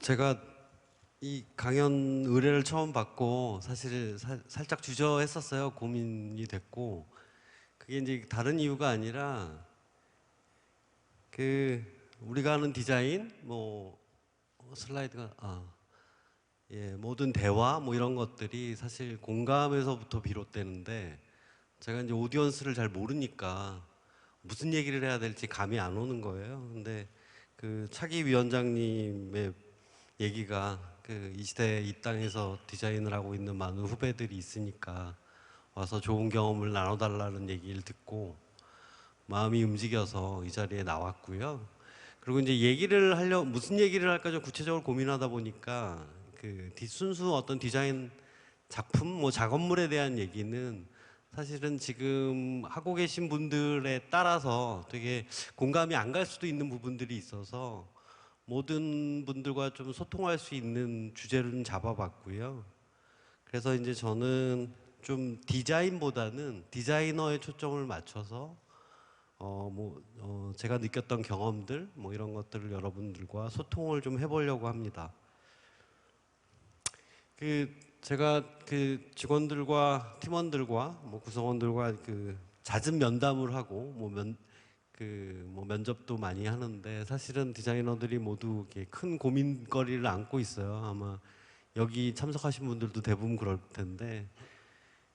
제가 이 강연 의뢰를 처음 받고 사실 살짝 주저했었어요. 고민이 됐고 그게 이제 다른 이유가 아니라 우리가 하는 디자인 슬라이드가 모든 대화 이런 것들이 사실 공감에서부터 비롯되는데 제가 이제 오디언스를 잘 모르니까 무슨 얘기를 해야 될지 감이 안 오는 거예요. 근데 차기 위원장님의 얘기가 이 시대에 이 땅에서 디자인을 하고 있는 많은 후배들이 있으니까 와서 좋은 경험을 나눠달라는 얘기를 듣고 마음이 움직여서 이 자리에 나왔고요. 그리고 이제 무슨 얘기를 할까 좀 구체적으로 고민하다 보니까 순수 어떤 디자인 작품, 작업물에 대한 얘기는 사실은 지금 하고 계신 분들에 따라서 되게 공감이 안 갈 수도 있는 부분들이 있어서 모든 분들과 좀 소통할 수 있는 주제를 좀 잡아봤고요. 그래서 이제 저는 좀 디자인보다는 디자이너에 초점을 맞춰서 제가 느꼈던 경험들 이런 것들을 여러분들과 소통을 좀 해보려고 합니다. 제가 직원들과 팀원들과 구성원들과 잦은 면담을 하고 면접도 많이 하는데 사실은 디자이너들이 모두 이렇게 큰 고민거리를 안고 있어요. 아마 여기 참석하신 분들도 대부분 그럴 텐데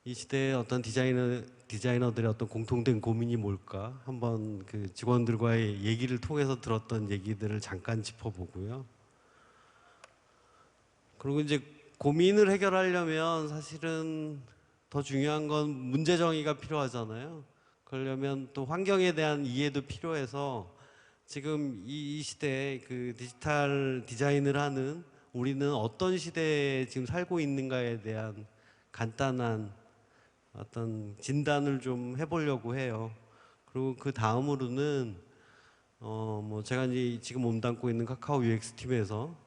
이 시대의 어떤 디자이너들의 어떤 공통된 고민이 뭘까 한번 직원들과의 얘기를 통해서 들었던 얘기들을 잠깐 짚어보고요. 그리고 이제 고민을 해결하려면 사실은 더 중요한 건 문제 정의가 필요하잖아요. 그러려면 또 환경에 대한 이해도 필요해서 지금 이 시대에 디지털 디자인을 하는 우리는 어떤 시대에 지금 살고 있는가에 대한 간단한 어떤 진단을 좀 해보려고 해요. 그리고 그 다음으로는 제가 이제 지금 몸담고 있는 카카오 UX 팀에서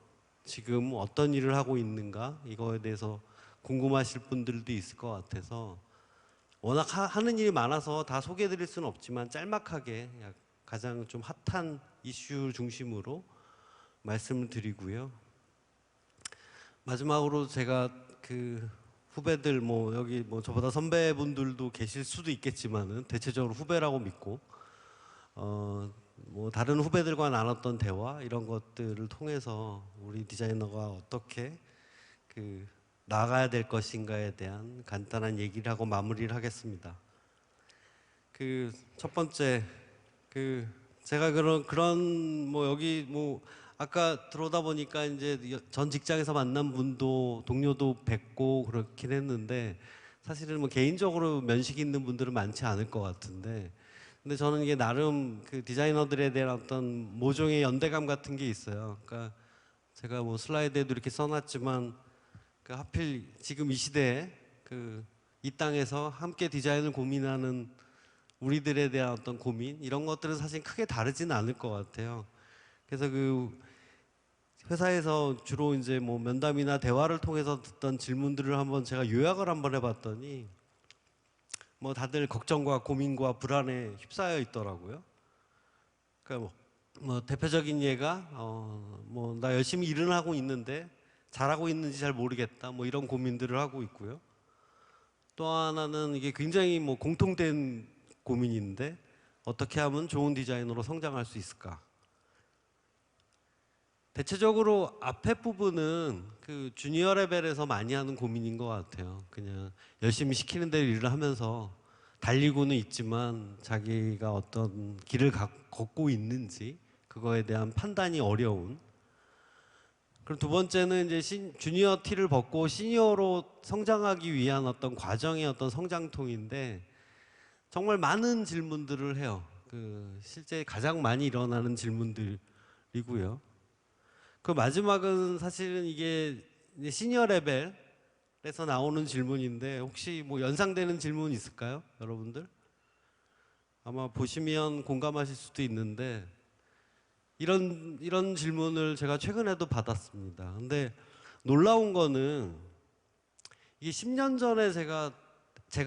지금 어떤 일을 하고 있는가 이거에 대해서 궁금하실 분들도 있을 것 같아서 워낙 하는 일이 많아서 다 소개해드릴 수는 없지만 짤막하게 가장 좀 핫한 이슈 중심으로 말씀을 드리고요. 마지막으로 제가 후배들 여기 저보다 선배분들도 계실 수도 있겠지만은 대체적으로 후배라고 믿고 다른 후배들과 나눴던 대화 이런 것들을 통해서 우리 디자이너가 어떻게 나아가야 될 것인가에 대한 간단한 얘기를 하고 마무리를 하겠습니다. 첫 번째 제가 그런 여기 아까 들어오다 보니까 이제 전 직장에서 만난 분도 동료도 뵙고 그렇긴 했는데 사실은 개인적으로 면식 있는 분들은 많지 않을 것 같은데 근데 저는 이게 나름 디자이너들에 대한 어떤 모종의 연대감 같은 게 있어요. 그러니까 제가 슬라이드에도 이렇게 써놨지만 하필 지금 이 시대에 이 땅에서 함께 디자인을 고민하는 우리들에 대한 어떤 고민 이런 것들은 사실 크게 다르지는 않을 것 같아요. 그래서 회사에서 주로 이제 면담이나 대화를 통해서 듣던 질문들을 한번 제가 요약을 한번 해봤더니 다들 걱정과 고민과 불안에 휩싸여 있더라고요. 그러니까 대표적인 예가 나 열심히 일은 하고 있는데 잘하고 있는지 잘 모르겠다 이런 고민들을 하고 있고요. 또 하나는 이게 굉장히 공통된 고민인데 어떻게 하면 좋은 디자이너로 성장할 수 있을까? 대체적으로 앞에 부분은 주니어 레벨에서 많이 하는 고민인 것 같아요. 그냥 열심히 시키는 대로 일을 하면서 달리고는 있지만 자기가 어떤 길을 걷고 있는지 그거에 대한 판단이 어려운. 그리고 두 번째는 이제 주니어 티를 벗고 시니어로 성장하기 위한 어떤 과정의 어떤 성장통인데 정말 많은 질문들을 해요. 실제 가장 많이 일어나는 질문들이고요. 마지막은 사실은 이게 이제 시니어 레벨에서 나오는 질문인데 혹시 연상되는 질문 있을까요? 여러분들? 아마 보시면 공감하실 수도 있는데 이런 질문을 제가 최근에도 받았습니다. 근데 놀라운 거는 이게 10년 전에 제가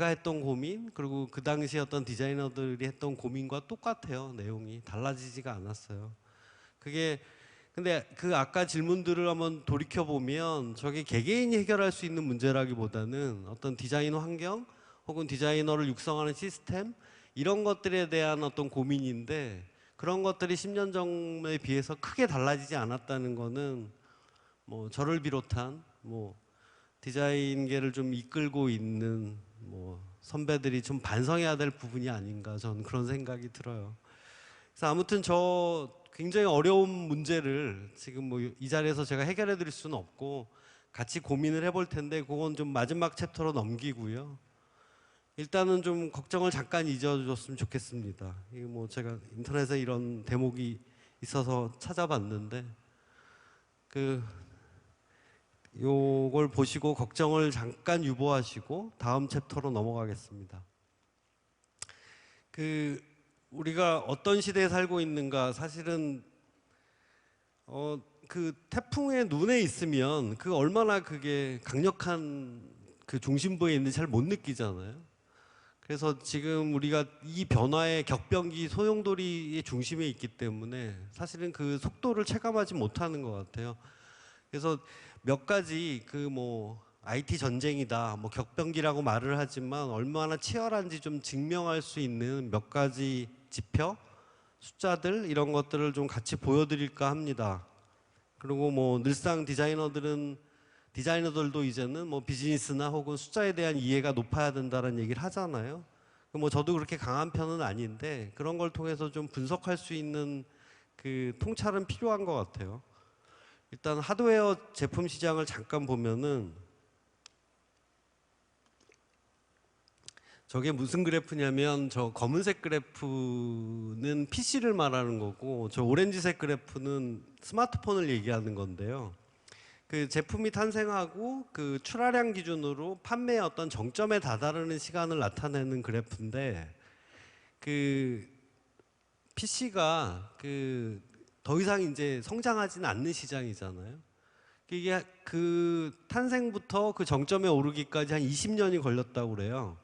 했던 고민 그리고 그 당시 어떤 디자이너들이 했던 고민과 똑같아요. 내용이 달라지지가 않았어요. 그게 근데 그 아까 질문들을 한번 돌이켜 보면 저게 개개인이 해결할 수 있는 문제라기보다는 어떤 디자인 환경 혹은 디자이너를 육성하는 시스템 이런 것들에 대한 어떤 고민인데 그런 것들이 10년 전에 비해서 크게 달라지지 않았다는 거는 뭐 저를 비롯한 뭐 디자인계를 좀 이끌고 있는 뭐 선배들이 좀 반성해야 될 부분이 아닌가 저는 그런 생각이 들어요. 그래서 아무튼 저 굉장히 어려운 문제를 지금 뭐 이 자리에서 제가 해결해 드릴 수는 없고 같이 고민을 해볼 텐데 그건 좀 마지막 챕터로 넘기고요. 일단은 좀 걱정을 잠깐 잊어줬으면 좋겠습니다. 이게 뭐 제가 인터넷에 이런 대목이 있어서 찾아봤는데 그 요걸 보시고 걱정을 잠깐 유보하시고 다음 챕터로 넘어가겠습니다. 그 우리가 어떤 시대에 살고 있는가 사실은 그 태풍의 눈에 있으면 그 얼마나 그게 강력한 그 중심부에 있는지 잘 못 느끼잖아요. 그래서 지금 우리가 이 변화의 격변기 소용돌이의 중심에 있기 때문에 사실은 그 속도를 체감하지 못하는 것 같아요. 그래서 몇 가지 그 뭐 IT 전쟁이다, 뭐 격변기라고 말을 하지만 얼마나 치열한지 좀 증명할 수 있는 몇 가지 지표, 숫자들 이런 것들을 좀 같이 보여드릴까 합니다. 그리고 뭐 늘상 디자이너들도 이제는 뭐 비즈니스나 혹은 숫자에 대한 이해가 높아야 된다는 얘기를 하잖아요. 뭐 저도 그렇게 강한 편은 아닌데 그런 걸 통해서 좀 분석할 수 있는 그 통찰은 필요한 것 같아요. 일단 하드웨어 제품 시장을 잠깐 보면은 저게 무슨 그래프냐면 저 검은색 그래프는 PC를 말하는 거고 저 오렌지색 그래프는 스마트폰을 얘기하는 건데요. 그 제품이 탄생하고 그 출하량 기준으로 판매의 어떤 정점에 다다르는 시간을 나타내는 그래프인데 그 PC가 그 더 이상 이제 성장하지는 않는 시장이잖아요. 이게 그 탄생부터 그 정점에 오르기까지 한 20년이 걸렸다고 그래요.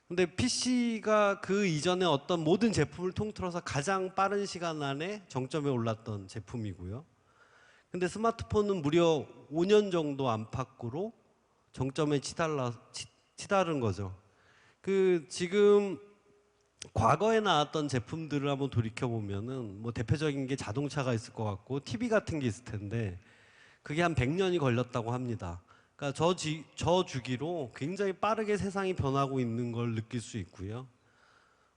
근데 PC가 그 이전에 어떤 모든 제품을 통틀어서 가장 빠른 시간 안에 정점에 올랐던 제품이고요. 근데 스마트폰은 무려 5년 정도 안팎으로 정점에 치달은 거죠. 그 지금 과거에 나왔던 제품들을 한번 돌이켜 보면은 뭐 대표적인 게 자동차가 있을 것 같고 TV 같은 게 있을 텐데 그게 한 100년이 걸렸다고 합니다. 그러니까 저 주기로 굉장히 빠르게 세상이 변하고 있는 걸 느낄 수 있고요.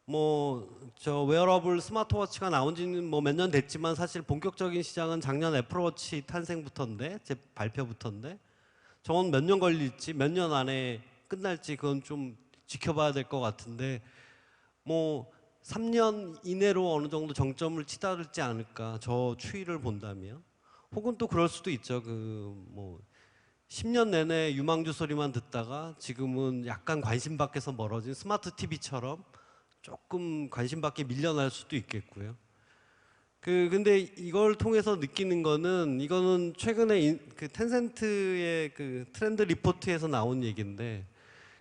뭐 저 웨어러블 스마트워치가 나온 지는 뭐 몇 년 됐지만 사실 본격적인 시장은 작년 애플워치 탄생부터인데 제 발표부터인데 저건 몇 년 걸릴지 몇 년 안에 끝날지 그건 좀 지켜봐야 될 것 같은데 뭐 3년 이내로 어느 정도 정점을 치달지 않을까 저 추이를 본다면 혹은 또 그럴 수도 있죠. 그 뭐 10년 내내 유망주 소리만 듣다가 지금은 약간 관심 밖에서 멀어진 스마트 TV처럼 조금 관심 밖에 밀려날 수도 있겠고요. 근데 이걸 통해서 느끼는 거는 이거는 최근에 그 텐센트의 그 트렌드 리포트에서 나온 얘기인데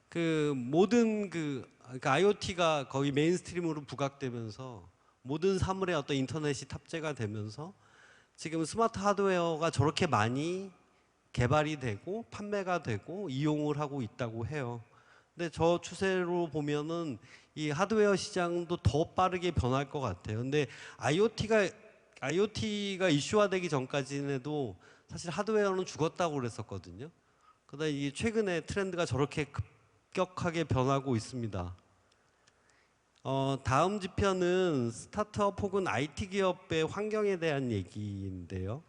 그 모든 그러니까 IoT가 거의 메인스트림으로 부각되면서 모든 사물에 어떤 인터넷이 탑재가 되면서 지금 스마트 하드웨어가 저렇게 많이 개발이 되고 판매가 되고 이용을 하고 있다고 해요. 근데 저 추세로 보면은 이 하드웨어 시장도 더 빠르게 변할 것 같아요. 근데 IoT가 이슈화되기 전까지는 해도 사실 하드웨어는 죽었다고 그랬었거든요. 그러다 이 최근에 트렌드가 저렇게 급격하게 변하고 있습니다. 다음 지표는 스타트업 혹은 IT 기업의 환경에 대한 얘기인데요.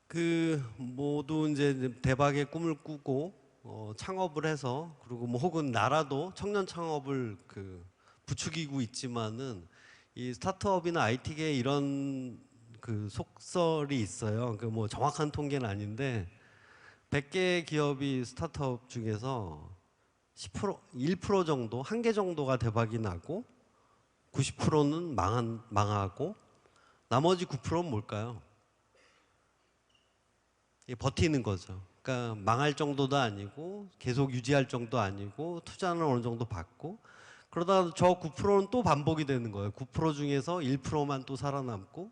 그 모두 이제 대박의 꿈을 꾸고 창업을 해서 그리고 뭐 혹은 나라도 청년 창업을 그 부추기고 있지만은 이 스타트업이나 IT계에 이런 그 속설이 있어요. 그 뭐 정확한 통계는 아닌데 100개 기업이 스타트업 중에서 10%, 1% 정도, 한 개 정도가 대박이 나고 90%는 망하고 나머지 9%는 뭘까요? 버티는 거죠. 그러니까 망할 정도도 아니고 계속 유지할 정도 아니고 투자는 어느 정도 받고 그러다 저 9%는 또 반복이 되는 거예요. 9% 중에서 1%만 또 살아남고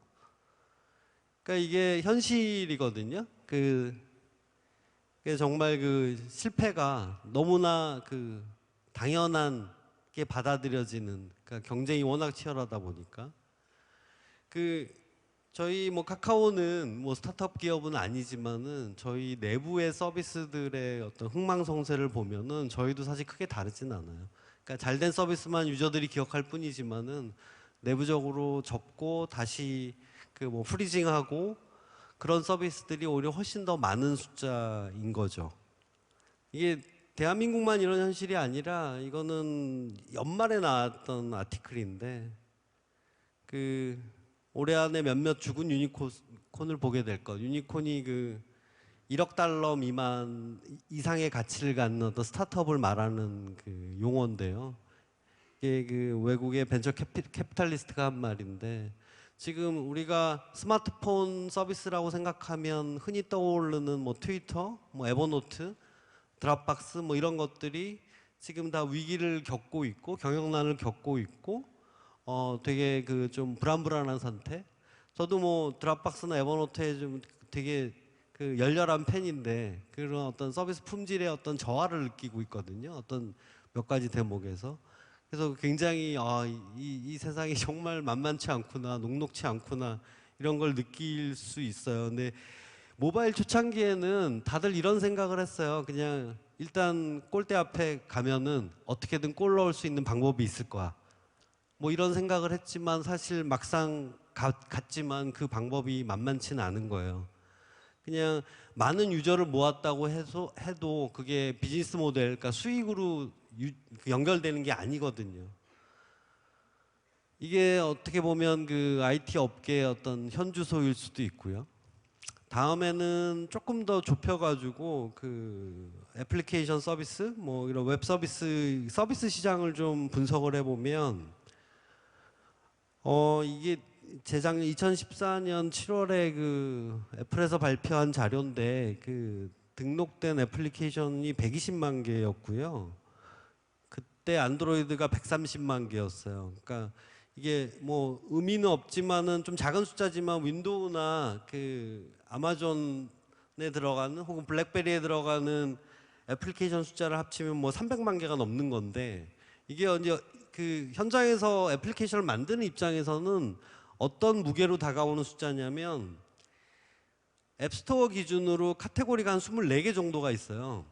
그러니까 이게 현실이거든요. 그게 정말 그 실패가 너무나 그 당연한 게 받아들여지는, 그러니까 경쟁이 워낙 치열하다 보니까 그 저희 뭐 카카오는 뭐 스타트업 기업은 아니지만은 저희 내부의 서비스들의 어떤 흥망성쇠를 보면은 저희도 사실 크게 다르진 않아요. 그러니까 잘된 서비스만 유저들이 기억할 뿐이지만은 내부적으로 접고 다시 그 뭐 프리징하고 그런 서비스들이 오히려 훨씬 더 많은 숫자인 거죠. 이게 대한민국만 이런 현실이 아니라 이거는 연말에 나왔던 아티클인데 그 올해 안에 몇몇 죽은 유니콘을 보게 될 것. 유니콘이 그 1억 달러 미만 이상의 가치를 갖는 어떤 스타트업을 말하는 그 용어인데요. 이게 그 외국의 벤처 캐피탈리스트가 한 말인데 지금 우리가 스마트폰 서비스라고 생각하면 흔히 떠오르는 뭐 트위터, 뭐 에버노트, 드랍박스 뭐 이런 것들이 지금 다 위기를 겪고 있고 경영난을 겪고 있고 되게 그 좀 불안불안한 상태. 저도 뭐 드랍박스나 에버노트에 좀 되게 그 열렬한 팬인데 그런 어떤 서비스 품질의 어떤 저하를 느끼고 있거든요. 어떤 몇 가지 대목에서. 그래서 굉장히 이 세상이 정말 만만치 않구나, 녹록치 않구나 이런 걸 느낄 수 있어요. 근데 모바일 초창기에는 다들 이런 생각을 했어요. 그냥 일단 골대 앞에 가면은 어떻게든 골 넣을 수 있는 방법이 있을 거야. 뭐 이런 생각을 했지만 사실 막상 갔지만 그 방법이 만만치는 않은 거예요. 그냥 많은 유저를 모았다고 해도 그게 비즈니스 모델, 그러니까 수익으로 연결되는 게 아니거든요. 이게 어떻게 보면 그 IT 업계의 어떤 현주소일 수도 있고요. 다음에는 조금 더 좁혀가지고 그 애플리케이션 서비스, 뭐 이런 웹 서비스 시장을 좀 분석을 해보면 이게 재작년 2014년 7월에 그 애플에서 발표한 자료인데 그 등록된 애플리케이션이 120만 개였고요. 그때 안드로이드가 130만 개였어요. 그러니까 이게 뭐 의미는 없지만은 좀 작은 숫자지만 윈도우나 그 아마존에 들어가는 혹은 블랙베리에 들어가는 애플리케이션 숫자를 합치면 뭐 300만 개가 넘는 건데 이게 이제 그 현장에서 애플리케이션을 만드는 입장에서는 어떤 무게로 다가오는 숫자냐면 앱스토어 기준으로 카테고리가 한 24개 정도가 있어요.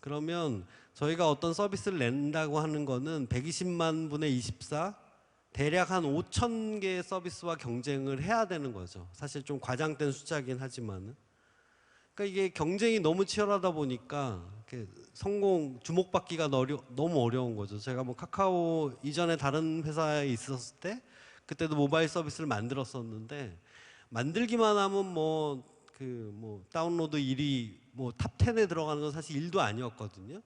그러면 저희가 어떤 서비스를 낸다고 하는 거는 120만 분의 24 대략 한 5천 개의 서비스와 경쟁을 해야 되는 거죠. 사실 좀 과장된 숫자긴 하지만은. 그러니까 이게 경쟁이 너무 치열하다 보니까 주목받기가 너무 어려운 거죠. 제가 뭐 카카오 이전에 다른 회사에 있었을 때 그때도 모바일 서비스를 만들었었는데 만들기만 하면 뭐 다운로드 1위 뭐 탑 10에 들어가는 건 사실 일도 아니었거든요.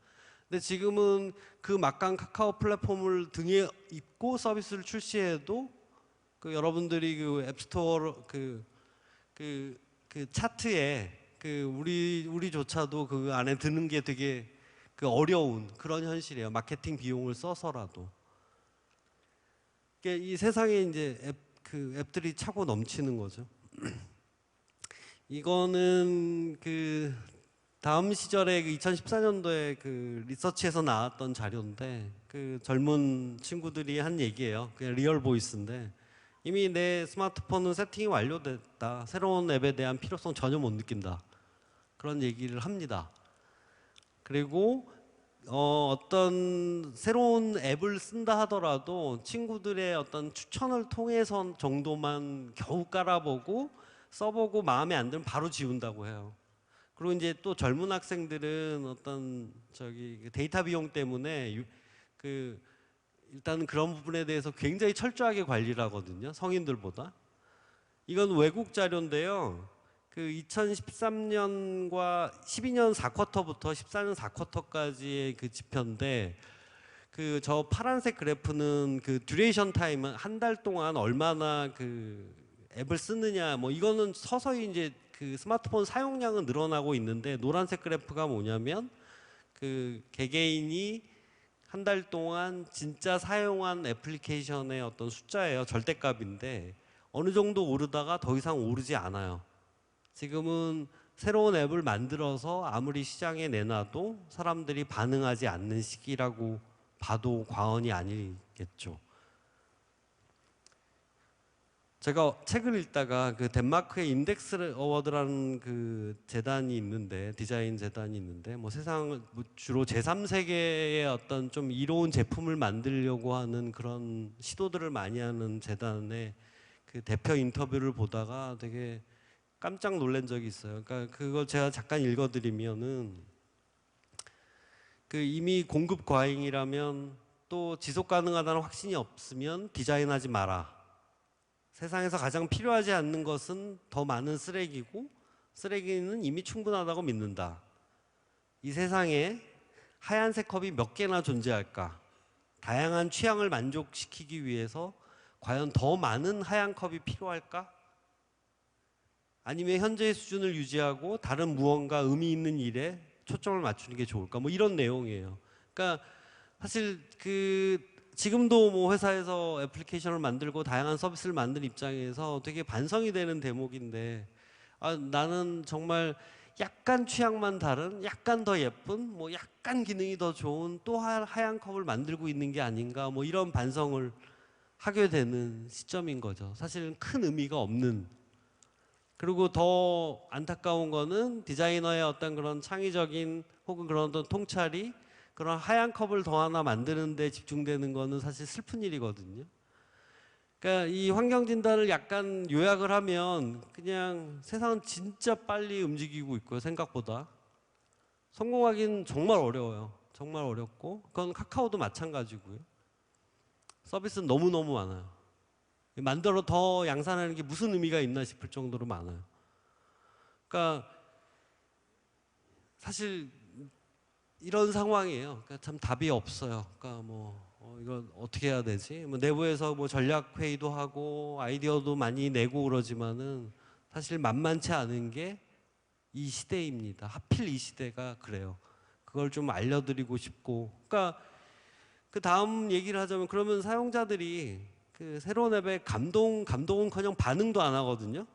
근데 지금은 그 막강 카카오 플랫폼을 등에 입고 서비스를 출시해도 그 여러분들이 그 앱스토어 그 차트에 우리조차도 그 안에 드는 게 되게 그 어려운 그런 현실이에요. 마케팅 비용을 써서라도. 이 세상에 이제 앱들이 차고 넘치는 거죠. 이거는 그 다음 시절에 그 2014년도에 그 리서치에서 나왔던 자료인데 그 젊은 친구들이 한 얘기예요. 그냥 리얼 보이스인데 이미 내 스마트폰은 세팅이 완료됐다. 새로운 앱에 대한 필요성 전혀 못 느낀다. 그런 얘기를 합니다. 그리고 어떤 새로운 앱을 쓴다 하더라도 친구들의 어떤 추천을 통해서 정도만 겨우 깔아보고 써보고 마음에 안 들면 바로 지운다고 해요. 그리고 이제 또 젊은 학생들은 어떤 데이터 비용 때문에 일단 그런 부분에 대해서 굉장히 철저하게 관리를 하거든요. 성인들보다. 이건 외국 자료인데요. 그 2013년과 12년 4쿼터부터 14년 4쿼터까지의 그 지표인데 그 저 파란색 그래프는 그 듀레이션 타임은 한 달 동안 얼마나 그 앱을 쓰느냐 뭐 이거는 서서히 이제 그 스마트폰 사용량은 늘어나고 있는데 노란색 그래프가 뭐냐면 그 개개인이 한 달 동안 진짜 사용한 애플리케이션의 어떤 숫자예요. 절대값인데 어느 정도 오르다가 더 이상 오르지 않아요. 지금은 새로운 앱을 만들어서 아무리 시장에 내놔도 사람들이 반응하지 않는 시기라고 봐도 과언이 아니겠죠. 제가 책을 읽다가 그 덴마크의 인덱스 어워드라는 그 재단이 있는데, 디자인 재단이 있는데, 뭐 세상 주로 제3세계의 어떤 좀 이로운 제품을 만들려고 하는 그런 시도들을 많이 하는 재단의 그 대표 인터뷰를 보다가 되게 깜짝 놀란 적이 있어요. 그러니까 그걸 제가 잠깐 읽어드리면은, 그 이미 공급 과잉이라면, 또 지속 가능하다는 확신이 없으면 디자인하지 마라. 세상에서 가장 필요하지 않는 것은 더 많은 쓰레기고, 쓰레기는 이미 충분하다고 믿는다. 이 세상에 하얀색 컵이 몇 개나 존재할까? 다양한 취향을 만족시키기 위해서 과연 더 많은 하얀 컵이 필요할까? 아니면 현재의 수준을 유지하고 다른 무언가 의미 있는 일에 초점을 맞추는 게 좋을까? 뭐 이런 내용이에요. 그러니까 사실 지금도 뭐 회사에서 애플리케이션을 만들고 다양한 서비스를 만든 입장에서 되게 반성이 되는 대목인데, 나는 정말 약간 취향만 다른, 약간 더 예쁜, 뭐 약간 기능이 더 좋은 또 하얀 컵을 만들고 있는 게 아닌가, 뭐 이런 반성을 하게 되는 시점인 거죠. 사실은 큰 의미가 없는. 그리고 더 안타까운 거는 디자이너의 어떤 그런 창의적인 혹은 그런 어떤 통찰이 그런 하얀 컵을 더 하나 만드는 데 집중되는 거는 사실 슬픈 일이거든요. 그러니까 이 환경진단을 약간 요약을 하면 그냥 세상은 진짜 빨리 움직이고 있고요. 생각보다. 성공하기는 정말 어려워요. 정말 어렵고, 그건 카카오도 마찬가지고요. 서비스는 너무너무 많아요. 만들어 더 양산하는 게 무슨 의미가 있나 싶을 정도로 많아요. 그러니까 사실 이런 상황이에요. 그러니까 참 답이 없어요. 그러니까 이거 어떻게 해야 되지? 뭐 내부에서 뭐 전략 회의도 하고 아이디어도 많이 내고 그러지만은 사실 만만치 않은 게 이 시대입니다. 하필 이 시대가 그래요. 그걸 좀 알려드리고 싶고. 그러니까 그 다음 얘기를 하자면, 그러면 사용자들이 그 새로운 앱에 감동은커녕 반응도 안 하거든요.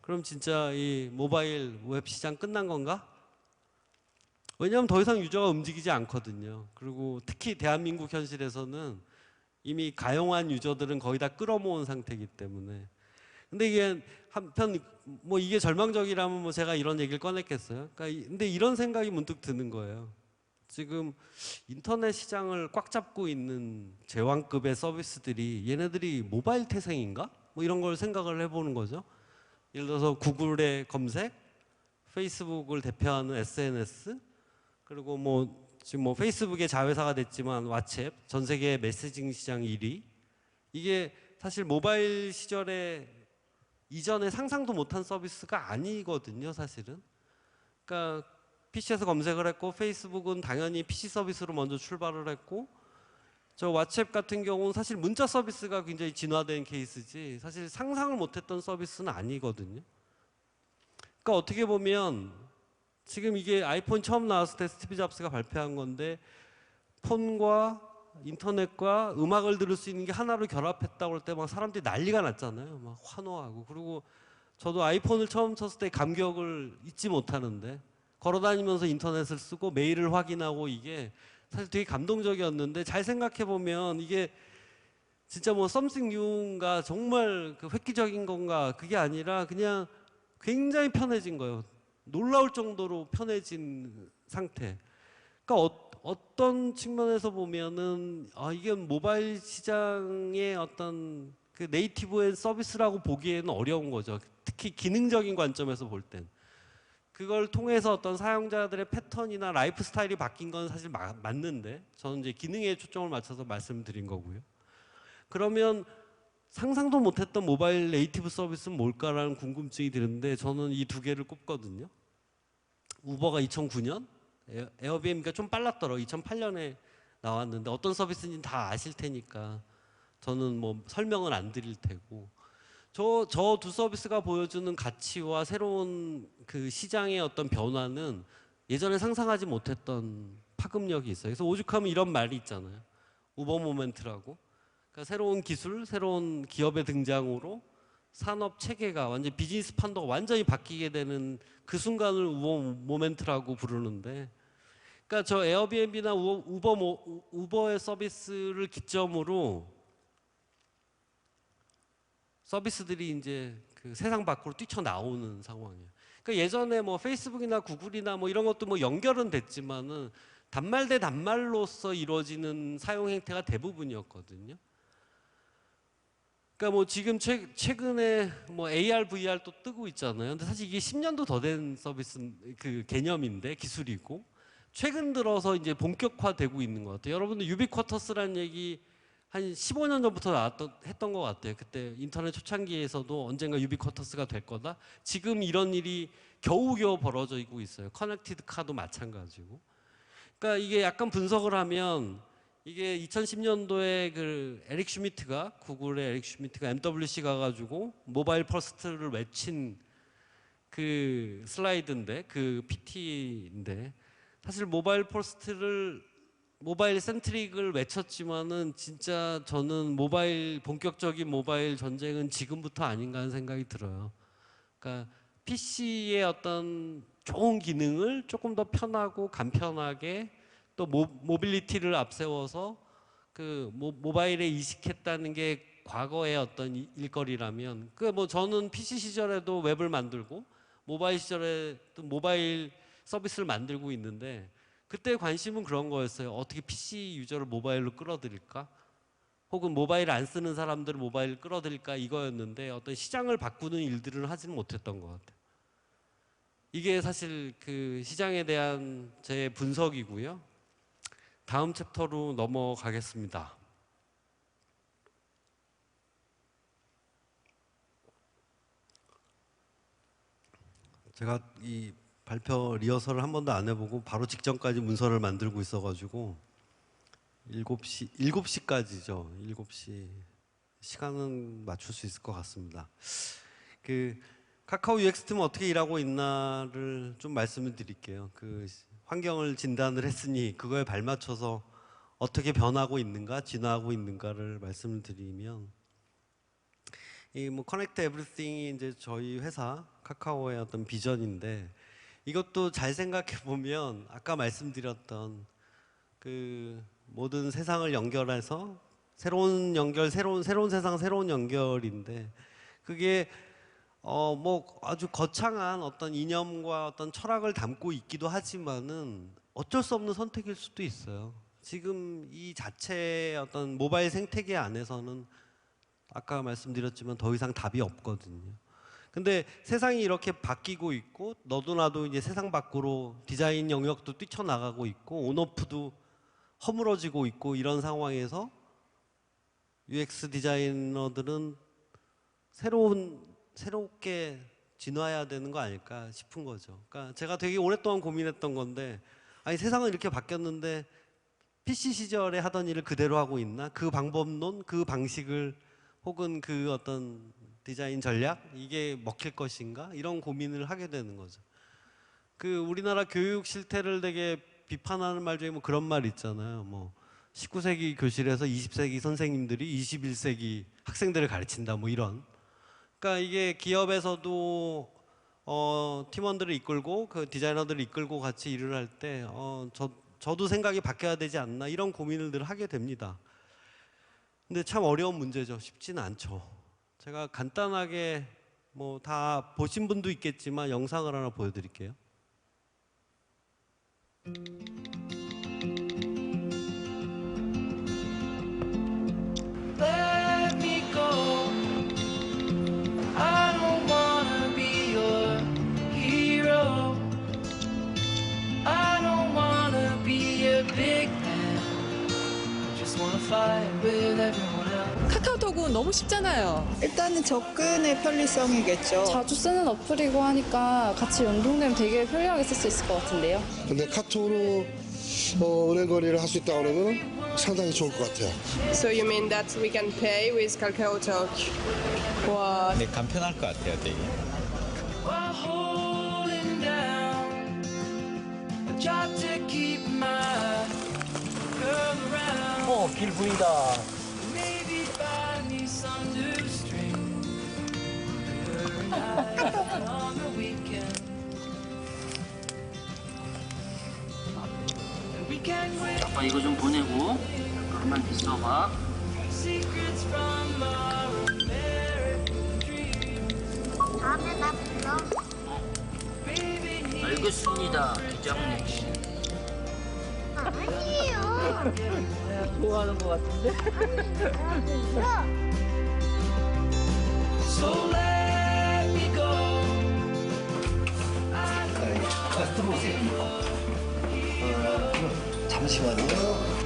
그럼 진짜 이 모바일 웹 시장 끝난 건가? 왜냐하면 더 이상 유저가 움직이지 않거든요. 그리고 특히 대한민국 현실에서는 이미 가용한 유저들은 거의 다 끌어모은 상태이기 때문에. 근데 이게 한편 뭐 이게 절망적이라면 뭐 제가 이런 얘기를 꺼냈겠어요. 그러니까 근데 이런 생각이 문득 드는 거예요. 지금 인터넷 시장을 꽉 잡고 있는 제왕급의 서비스들이 얘네들이 모바일 태생인가? 뭐 이런 걸 생각을 해보는 거죠. 예를 들어서 구글의 검색, 페이스북을 대표하는 SNS, 그리고 지금 페이스북의 자회사가 됐지만 왓츠앱, 전 세계 메시징 시장 1위. 이게 사실 모바일 시절에 이전에 상상도 못한 서비스가 아니거든요, 사실은. 그러니까 PC에서 검색을 했고, 페이스북은 당연히 PC 서비스로 먼저 출발을 했고, 저 왓츠앱 같은 경우는 사실 문자 서비스가 굉장히 진화된 케이스지 사실 상상을 못했던 서비스는 아니거든요. 그러니까 어떻게 보면 지금 이게 아이폰 처음 나왔을 때 스티브 잡스가 발표한 건데, 폰과 인터넷과 음악을 들을 수 있는 게 하나로 결합했다고 할 때 막 사람들이 난리가 났잖아요. 막 환호하고. 그리고 저도 아이폰을 처음 쳤을 때 감격을 잊지 못하는데, 걸어다니면서 인터넷을 쓰고 메일을 확인하고, 이게 사실 되게 감동적이었는데, 잘 생각해 보면 이게 진짜 something new인가 정말 그 획기적인 건가, 그게 아니라 그냥 굉장히 편해진 거예요. 놀라울 정도로 편해진 상태. 그러니까 어떤 측면에서 보면은 이게 모바일 시장의 어떤 그 네이티브의 서비스라고 보기에는 어려운 거죠. 특히 기능적인 관점에서 볼 땐. 그걸 통해서 어떤 사용자들의 패턴이나 라이프 스타일이 바뀐 건 사실 맞는데, 저는 이제 기능에 초점을 맞춰서 말씀드린 거고요. 그러면 상상도 못했던 모바일 네이티브 서비스는 뭘까라는 궁금증이 드는데, 저는 이 두 개를 꼽거든요. 우버가 2009년, 에어비앤비가 좀 빨랐더라고요. 2008년에 나왔는데, 어떤 서비스인지 다 아실 테니까 저는 설명은 안 드릴 테고, 저 두 서비스가 보여주는 가치와 새로운 그 시장의 어떤 변화는 예전에 상상하지 못했던 파급력이 있어요. 그래서 오죽하면 이런 말이 있잖아요. 우버 모멘트라고. 그러니까 새로운 기술, 새로운 기업의 등장으로 산업 체계가 완전 비즈니스 판도가 완전히 바뀌게 되는 그 순간을 모멘트라고 부르는데, 그러니까 저 에어비앤비나 우버의 서비스를 기점으로 서비스들이 이제 그 세상 밖으로 뛰쳐나오는 상황이에요. 그러니까 예전에 뭐 페이스북이나 구글이나 뭐 이런 것도 뭐 연결은 됐지만은 단말 대 단말로서 이루어지는 사용 행태가 대부분이었거든요. 그러니까 뭐 지금 최근에 뭐 AR, VR 또 뜨고 있잖아요. 근데 사실 이게 10년도 더 된 서비스 그 개념인데 기술이고 최근 들어서 이제 본격화되고 있는 것 같아요. 여러분들 유비쿼터스라는 얘기 한 15년 전부터 했던 것 같아요. 그때 인터넷 초창기에서도 언젠가 유비쿼터스가 될 거다. 지금 이런 일이 겨우겨우 벌어지고 있어요. 커넥티드 카도 마찬가지고. 그러니까 이게 약간 분석을 하면 이게 2010년도에 그 에릭 슈미트가 구글의 에릭 슈미트가 MWC 가가지고 모바일 퍼스트를 외친 그 슬라이드인데 그 PT인데 사실 모바일 퍼스트를 모바일 센트릭을 외쳤지만은 진짜 저는 본격적인 모바일 전쟁은 지금부터 아닌가 하는 생각이 들어요. 그러니까 PC의 어떤 좋은 기능을 조금 더 편하고 간편하게 또 모빌리티를 앞세워서 그 모바일에 이식했다는 게 과거의 어떤 일거리라면 그 뭐 저는 PC 시절에도 웹을 만들고 모바일 시절에 또 모바일 서비스를 만들고 있는데 그때 관심은 그런 거였어요. 어떻게 PC 유저를 모바일로 끌어들일까? 혹은 모바일 안 쓰는 사람들을 모바일 끌어들일까? 이거였는데 어떤 시장을 바꾸는 일들을 하지는 못했던 것 같아요. 이게 사실 그 시장에 대한 제 분석이고요. 다음 챕터로 넘어가겠습니다. 제가 이 발표 리허설을 한 번도 안 해보고 바로 직전까지 문서를 만들고 있어가지고 7시까지죠. 7시 시간은 맞출 수 있을 것 같습니다. 그 카카오 UX 팀은 어떻게 일하고 있나를 좀 말씀을 드릴게요. 그 환경을 진단을 했으니 그거에 발맞춰서 어떻게 변하고 있는가, 진화하고 있는가를 말씀을 드리면 이 뭐 커넥트 에브리띵이 이제 저희 회사 카카오의 어떤 비전인데 이것도 잘 생각해 보면 아까 말씀드렸던 그 모든 세상을 연결해서 새로운 연결, 새로운 세상, 새로운 연결인데 그게 뭐 아주 거창한 어떤 이념과 어떤 철학을 담고 있기도 하지만은 어쩔 수 없는 선택일 수도 있어요. 지금 이 자체의 어떤 모바일 생태계 안에서는 아까 말씀드렸지만 더 이상 답이 없거든요. 근데 세상이 이렇게 바뀌고 있고 너도 나도 이제 세상 밖으로 디자인 영역도 뛰쳐나가고 있고 온오프도 허물어지고 있고 이런 상황에서 UX 디자이너들은 새롭게 진화해야 되는 거 아닐까 싶은 거죠. 그러니까 제가 되게 오랫동안 고민했던 건데 아니 세상은 이렇게 바뀌었는데 PC 시절에 하던 일을 그대로 하고 있나? 그 방법론, 그 방식을 혹은 그 어떤 디자인 전략 이게 먹힐 것인가? 이런 고민을 하게 되는 거죠. 그 우리나라 교육 실태를 되게 비판하는 말 중에 뭐 그런 말 있잖아요. 뭐 19세기 교실에서 20세기 선생님들이 21세기 학생들을 가르친다 뭐 이런. 그러니까 이게 기업에서도 팀원들을 이끌고 그 디자이너들을 이끌고 같이 일을 할 때 저도 생각이 바뀌어야 되지 않나 이런 고민을 늘 하게 됩니다. 근데 참 어려운 문제죠. 쉽지는 않죠. 제가 간단하게 뭐 다 보신 분도 있겠지만 영상을 하나 보여드릴게요. Let me go. I don't wanna be your hero. I don't wanna be a big man. I just wanna fight with everyone else. 카카오톡은 너무 쉽잖아요. 일단은 접근의 편리성이겠죠. 자주 쓰는 어플이고 하니까 같이 연동되면 되게 편리하게 쓸 수 있을 것 같은데요. 근데 카톡으로 은행거래를 할 수 있다고 그러면 상당히 좋을 것 같아요. So you mean that we can pay with KakaoTalk? What? 네, 간편할 것 같아요, 되게. While holding down a job to keep my girl around. 길 보인다. Maybe buy me some new string. 이거 좀 보내고 잠깐만 있어봐. 다음에 나 불러. 알겠습니다, 기장님. 아니에요. 좋아하는 것 같은데. 아니에요. 잠시만요.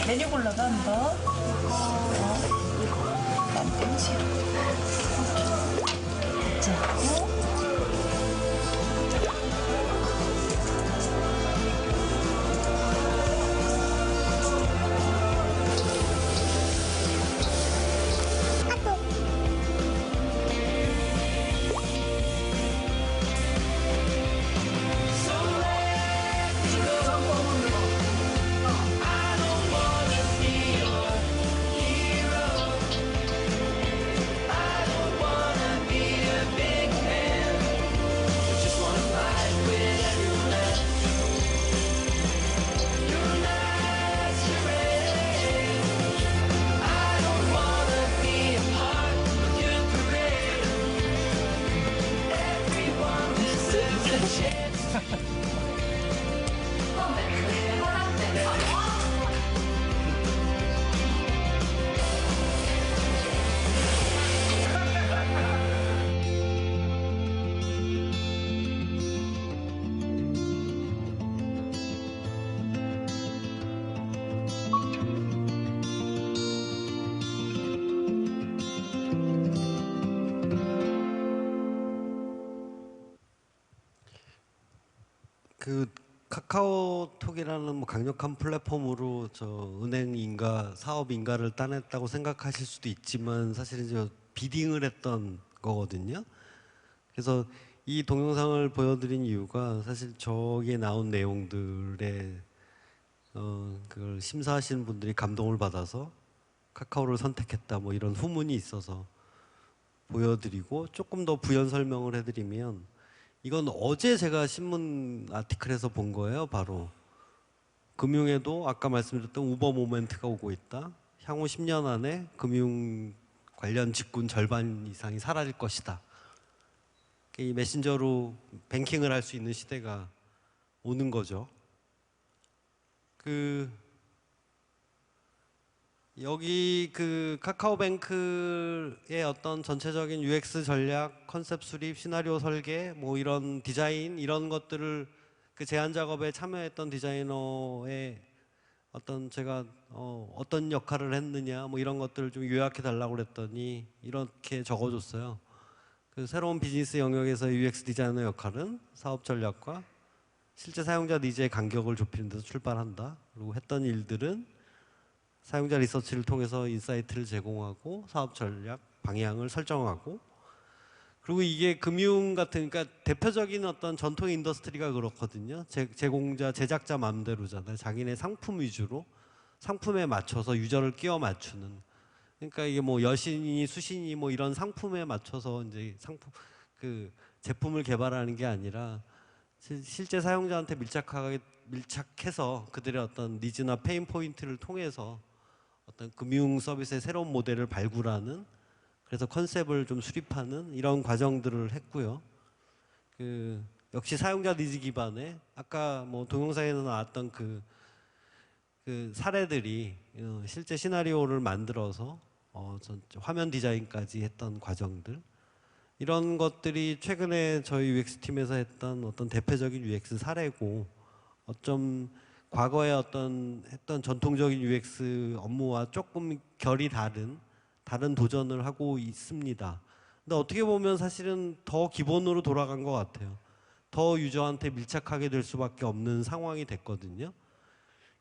메뉴 골라가 한 번. 난 땡지. 자, 그 카카오톡이라는 뭐 강력한 플랫폼으로 저 은행인가 사업인가를 따냈다고 생각하실 수도 있지만 사실은 저 비딩을 했던 거거든요. 그래서 이 동영상을 보여드린 이유가 사실 저기에 나온 내용들에 그걸 심사하시는 분들이 감동을 받아서 카카오를 선택했다 뭐 이런 후문이 있어서 보여드리고 조금 더 부연 설명을 해드리면 이건 어제 제가 신문 아티클에서 본 거예요. 바로 금융에도 아까 말씀드렸던 우버 모멘트가 오고 있다. 향후 10년 안에 금융 관련 직군 절반 이상이 사라질 것이다. 이 메신저로 뱅킹을 할 수 있는 시대가 오는 거죠. 여기 그 카카오뱅크의 어떤 전체적인 UX 전략, 컨셉 수립, 시나리오 설계, 뭐 이런 디자인 이런 것들을 그 제안 작업에 참여했던 디자이너의 어떤 제가 어떤 역할을 했느냐 뭐 이런 것들을 좀 요약해 달라고 그랬더니 이렇게 적어줬어요. 그 새로운 비즈니스 영역에서의 UX 디자이너 역할은 사업 전략과 실제 사용자 니즈의 간격을 좁히는 데서 출발한다. 그리고 했던 일들은 사용자 리서치를 통해서 인사이트를 제공하고 사업 전략 방향을 설정하고, 그리고 이게 금융 같은, 그러니까 대표적인 어떤 전통 인더스트리가 그렇거든요. 제공자, 제작자 마음대로잖아요. 자기네 상품 위주로 상품에 맞춰서 유저를 끼워 맞추는. 그러니까 이게 뭐 여신이 수신이 뭐 이런 상품에 맞춰서 이제 그 제품을 개발하는 게 아니라 실제 사용자한테 밀착해서 그들의 어떤 니즈나 페인 포인트를 통해서 어떤 금융 서비스의 새로운 모델을 발굴하는, 그래서 컨셉을 좀 수립하는 이런 과정들을 했고요. 역시 사용자 니즈 기반의 아까 뭐 동영상에서 나왔던 그 사례들이 실제 시나리오를 만들어서 화면 디자인까지 했던 과정들, 이런 것들이 최근에 저희 UX 팀에서 했던 어떤 대표적인 UX 사례고, 어쩜 과거에 했던 전통적인 UX 업무와 조금 결이 다른 도전을 하고 있습니다. 근데 어떻게 보면 사실은 더 기본으로 돌아간 것 같아요. 더 유저한테 밀착하게 될 수밖에 없는 상황이 됐거든요.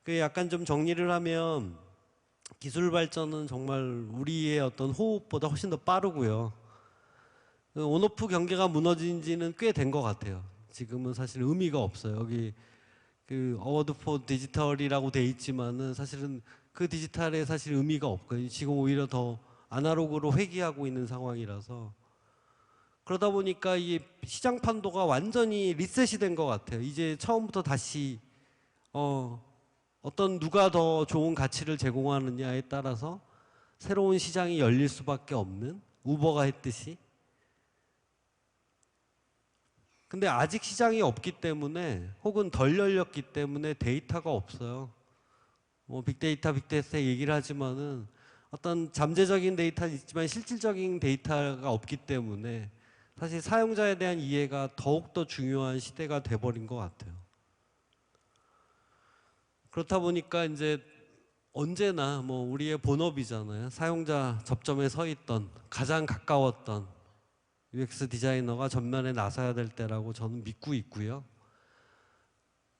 그 약간 좀 정리를 하면 기술 발전은 정말 우리의 어떤 호흡보다 훨씬 더 빠르고요. 온오프 경계가 무너진 지는 꽤 된 것 같아요. 지금은 사실 의미가 없어요. 여기 그 어워드 포 디지털이라고 돼 있지만은 사실은 그 디지털에 사실 의미가 없거든요. 지금 오히려 더 아날로그로 회귀하고 있는 상황이라서, 그러다 보니까 이 시장 판도가 완전히 리셋이 된 것 같아요. 이제 처음부터 다시 어떤 누가 더 좋은 가치를 제공하느냐에 따라서 새로운 시장이 열릴 수밖에 없는, 우버가 했듯이. 근데 아직 시장이 없기 때문에, 혹은 덜 열렸기 때문에 데이터가 없어요. 뭐 빅데이터 얘기를 하지만은 어떤 잠재적인 데이터는 있지만 실질적인 데이터가 없기 때문에 사실 사용자에 대한 이해가 더욱더 중요한 시대가 돼버린 것 같아요. 그렇다 보니까 이제 언제나 뭐 우리의 본업이잖아요. 사용자 접점에 서 있던, 가장 가까웠던 UX 디자이너가 전면에 나서야 될 때라고 저는 믿고 있고요.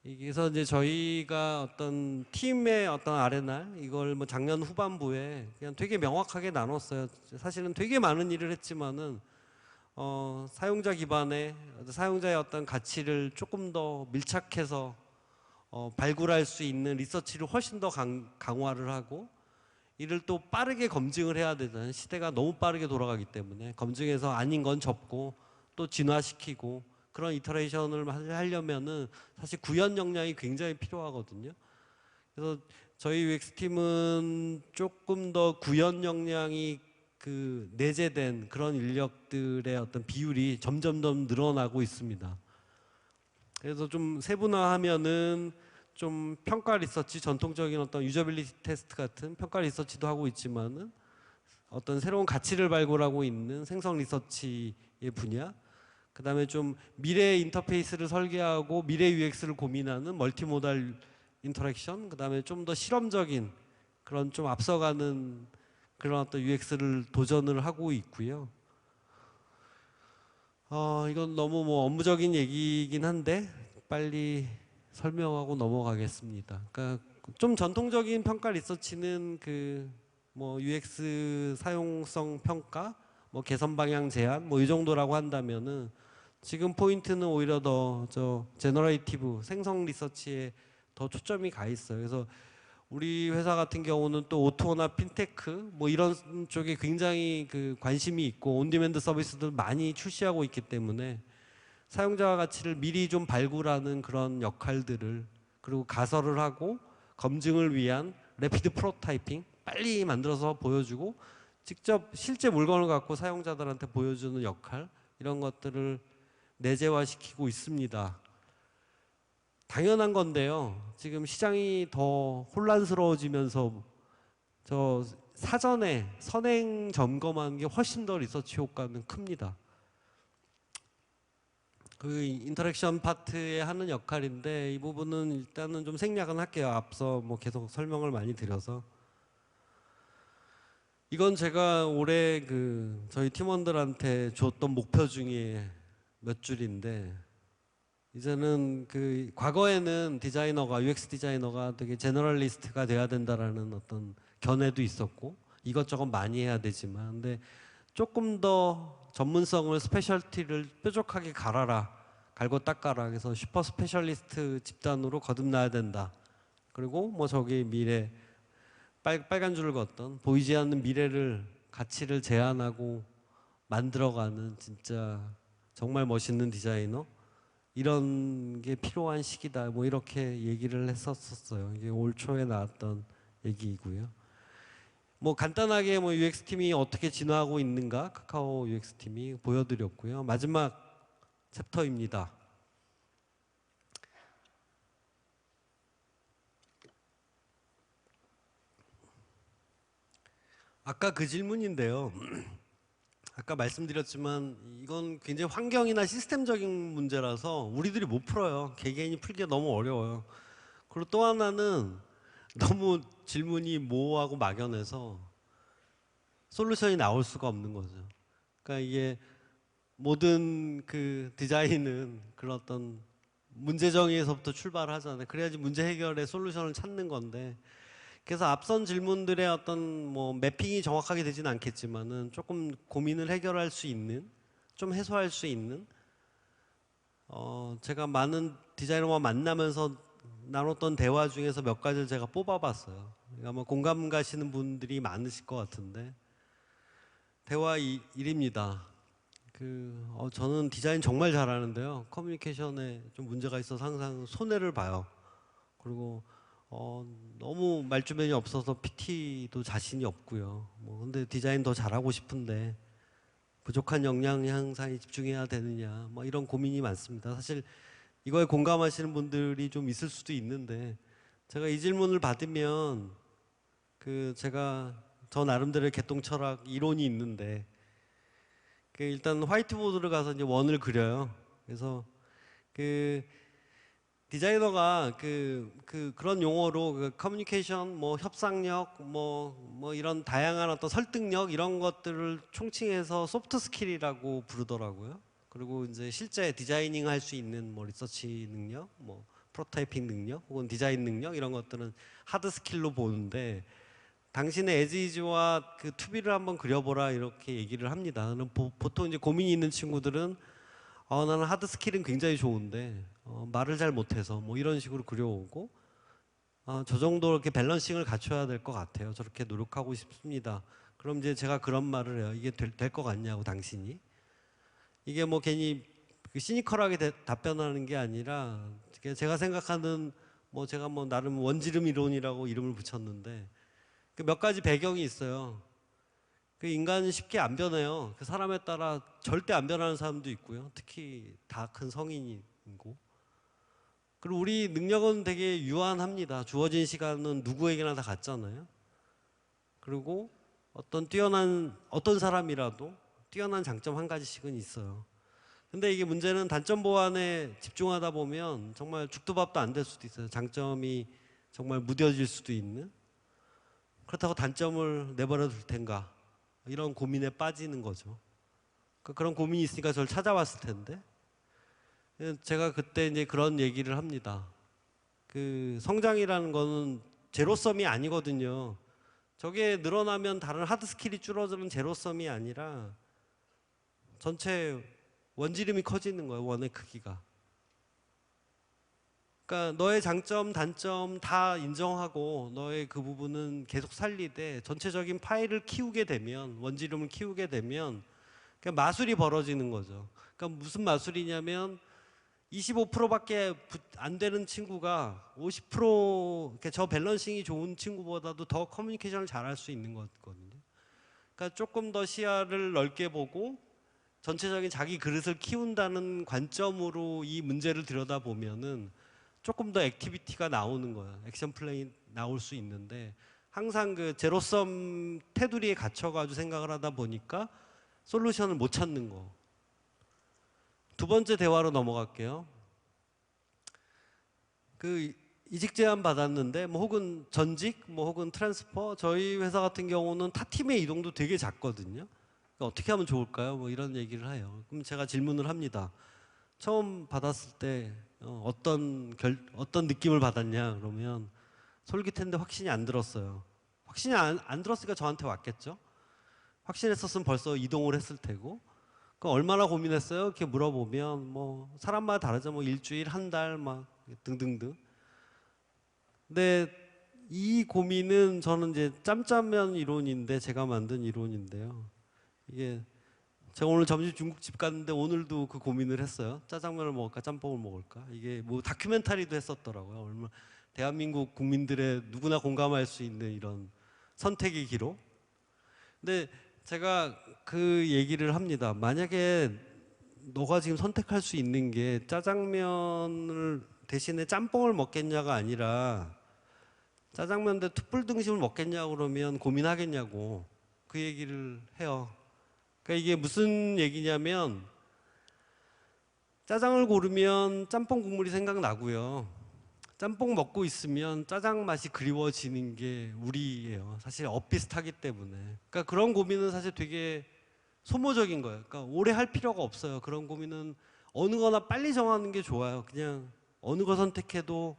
그래서 이제 저희가 어떤 팀의 어떤 R&R, 이걸 뭐 작년 후반부에 그냥 되게 명확하게 나눴어요. 사실은 되게 많은 일을 했지만은 사용자 기반의 사용자의 어떤 가치를 조금 더 밀착해서 발굴할 수 있는 리서치를 훨씬 더 강화를 하고, 이를 또 빠르게 검증을 해야 되잖아요. 시대가 너무 빠르게 돌아가기 때문에 검증해서 아닌 건 접고 또 진화시키고, 그런 이터레이션을 하려면은 사실 구현 역량이 굉장히 필요하거든요. 그래서 저희 UX팀은 조금 더 구현 역량이 내재된 그런 인력들의 어떤 비율이 점점 더 늘어나고 있습니다. 그래서 좀 세분화하면은 좀 평가 리서치, 전통적인 어떤 유저빌리티 테스트 같은 평가 리서치도 하고 있지만은 어떤 새로운 가치를 발굴하고 있는 생성 리서치의 분야, 그 다음에 좀 미래 인터페이스를 설계하고 미래 UX를 고민하는 멀티모달 인터랙션, 그 다음에 좀 더 실험적인 그런 좀 앞서가는 그런 어떤 UX를 도전을 하고 있고요. 이건 너무 뭐 업무적인 얘기이긴 한데 빨리 설명하고 넘어가겠습니다. 그러니까 좀 전통적인 평가 리서치는 뭐 UX 사용성 평가, 뭐 개선 방향 제안, 뭐 이 정도라고 한다면은, 지금 포인트는 오히려 더 제너레이티브 생성 리서치에 더 초점이 가 있어요. 그래서 우리 회사 같은 경우는 또 오토나 핀테크 뭐 이런 쪽에 굉장히 관심이 있고 온디맨드 서비스들 많이 출시하고 있기 때문에 사용자 가치를 미리 좀 발굴하는 그런 역할들을, 그리고 가설을 하고 검증을 위한 래피드 프로타이핑 빨리 만들어서 보여주고 직접 실제 물건을 갖고 사용자들한테 보여주는 역할, 이런 것들을 내재화시키고 있습니다. 당연한 건데요. 지금 시장이 더 혼란스러워지면서 사전에 선행 점검하는 게 훨씬 더 리서치 효과는 큽니다. 인터랙션 파트에 하는 역할인데, 이 부분은 일단은 좀 생략은 할게요. 앞서 뭐 계속 설명을 많이 드려서. 이건 제가 올해 저희 팀원들한테 줬던 목표 중에 몇 줄인데, 이제는 과거에는 디자이너가, UX 디자이너가 되게 제너럴리스트가 돼야 된다라는 어떤 견해도 있었고 이것저것 많이 해야 되지만, 근데 조금 더 전문성을, 스페셜티를 뾰족하게 갈고 닦아라. 그래서 슈퍼 스페셜리스트 집단으로 거듭나야 된다. 그리고 뭐 저기 미래, 빨간 줄을 걷던 보이지 않는 미래를, 가치를 제안하고 만들어가는 진짜 정말 멋있는 디자이너, 이런 게 필요한 시기다. 뭐 이렇게 얘기를 했었어요. 이게 올 초에 나왔던 얘기이고요. 뭐 간단하게 뭐 UX 팀이 어떻게 진화하고 있는가 카카오 UX 팀이 보여드렸고요. 마지막 챕터입니다. 아까 그 질문인데요. 아까 말씀드렸지만 이건 굉장히 환경이나 시스템적인 문제라서 우리들이 못 풀어요. 개개인이 풀기가 너무 어려워요. 그리고 또 하나는 너무 질문이 모호하고 막연해서 솔루션이 나올 수가 없는 거죠. 그러니까 이게 모든 그 디자인은 그런 어떤 문제 정의에서부터 출발하잖아요. 그래야지 문제 해결의 솔루션을 찾는 건데, 그래서 앞선 질문들의 어떤 뭐 매핑이 정확하게 되지는 않겠지만은 조금 고민을 해결할 수 있는, 좀 해소할 수 있는, 제가 많은 디자이너와 만나면서 나눴던 대화 중에서 몇 가지를 제가 뽑아봤어요. 아마 공감 가시는 분들이 많으실 것 같은데, 대화 1입니다. 저는 디자인 정말 잘하는데요. 커뮤니케이션에 좀 문제가 있어서 항상 손해를 봐요. 그리고 너무 말주변이 없어서 PT도 자신이 없고요. 근데 디자인 더 잘하고 싶은데 부족한 역량 향상에 집중해야 되느냐, 이런 고민이 많습니다. 사실 이거에 공감하시는 분들이 좀 있을 수도 있는데, 제가 이 질문을 받으면 제가 저 나름대로의 개똥 철학 이론이 있는데, 일단 화이트보드를 가서 이제 원을 그려요. 그래서 디자이너가 그런 용어로 커뮤니케이션, 협상력, 이런 다양한 어떤 설득력, 이런 것들을 총칭해서 소프트 스킬이라고 부르더라고요. 그리고 이제 실제 디자이닝 할 수 있는 리서치 능력, 프로타이핑 능력, 혹은 디자인 능력, 이런 것들은 하드 스킬로 보는데, 당신의 에지이즈와 투비를 한번 그려보라, 이렇게 얘기를 합니다. 보통 이제 고민이 있는 친구들은 나는 하드 스킬은 굉장히 좋은데 말을 잘 못해서 이런 식으로 그려오고, 저 정도 이렇게 밸런싱을 갖춰야 될 것 같아요. 저렇게 노력하고 싶습니다. 그럼 이제 제가 그런 말을 해요. 이게 될 것 같냐고, 당신이. 이게 괜히 시니컬하게 답변하는 게 아니라, 제가 생각하는 제가 나름 원지름 이론이라고 이름을 붙였는데, 몇 가지 배경이 있어요. 인간은 쉽게 안 변해요. 사람에 따라 절대 안 변하는 사람도 있고요. 특히 다 큰 성인이고. 그리고 우리 능력은 되게 유한합니다. 주어진 시간은 누구에게나 다 같잖아요. 그리고 어떤 사람이라도 뛰어난 장점 한 가지씩은 있어요. 근데 이게 문제는 단점 보완에 집중하다 보면 정말 죽도 밥도 안 될 수도 있어요. 장점이 정말 무뎌질 수도 있는. 그렇다고 단점을 내버려 둘 텐가, 이런 고민에 빠지는 거죠. 그런 고민이 있으니까 저를 찾아왔을 텐데, 제가 그때 이제 그런 얘기를 합니다. 성장이라는 거는 제로섬이 아니거든요. 저게 늘어나면 다른 하드 스킬이 줄어드는 제로섬이 아니라 전체 원지름이 커지는 거예요. 원의 크기가. 그러니까 너의 장점, 단점 다 인정하고 너의 그 부분은 계속 살리되, 전체적인 파일을 키우게 되면, 원지름을 키우게 되면 마술이 벌어지는 거죠. 그러니까 무슨 마술이냐면 25%밖에 안 되는 친구가 50%, 저 밸런싱이 좋은 친구보다도 더 커뮤니케이션을 잘할 수 있는 거거든요. 그러니까 조금 더 시야를 넓게 보고 전체적인 자기 그릇을 키운다는 관점으로 이 문제를 들여다보면은 조금 더 액티비티가 나오는 거예요. 액션 플레이 나올 수 있는데, 항상 제로섬 테두리에 갇혀가지고 생각을 하다 보니까 솔루션을 못 찾는 거. 두 번째 대화로 넘어갈게요. 이직 제안 받았는데, 혹은 전직, 혹은 트랜스퍼. 저희 회사 같은 경우는 타 팀의 이동도 되게 작거든요. 그러니까 어떻게 하면 좋을까요? 이런 얘기를 해요. 그럼 제가 질문을 합니다. 처음 받았을 때 어떤 느낌을 받았냐? 그러면 솔깃했는데 확신이 안 들었어요. 확신이 안 들었으니까 저한테 왔겠죠. 확신했었으면 벌써 이동을 했을 테고. 그럼 얼마나 고민했어요? 이렇게 물어보면 사람마다 다르죠. 일주일, 한 달 등등등. 근데 이 고민은 저는 이제 짬짜면 이론인데, 제가 만든 이론인데요. 이게 제가 오늘 점심 중국집 갔는데 오늘도 그 고민을 했어요. 짜장면을 먹을까, 짬뽕을 먹을까. 이게 다큐멘터리도 했었더라고요. 대한민국 국민들의 누구나 공감할 수 있는 이런 선택의 기록. 근데 제가 그 얘기를 합니다. 만약에 너가 지금 선택할 수 있는 게 짜장면을 대신에 짬뽕을 먹겠냐가 아니라 짜장면 대 툭불 등심을 먹겠냐고 그러면 고민하겠냐고. 그 얘기를 해요. 그러니까 이게 무슨 얘기냐면 짜장을 고르면 짬뽕 국물이 생각나고요. 짬뽕 먹고 있으면 짜장 맛이 그리워지는 게 우리예요. 사실 엇비슷하기 때문에. 그러니까 그런 고민은 사실 되게 소모적인 거예요. 그러니까 오래 할 필요가 없어요. 그런 고민은 어느 거나 빨리 정하는 게 좋아요. 그냥 어느 거 선택해도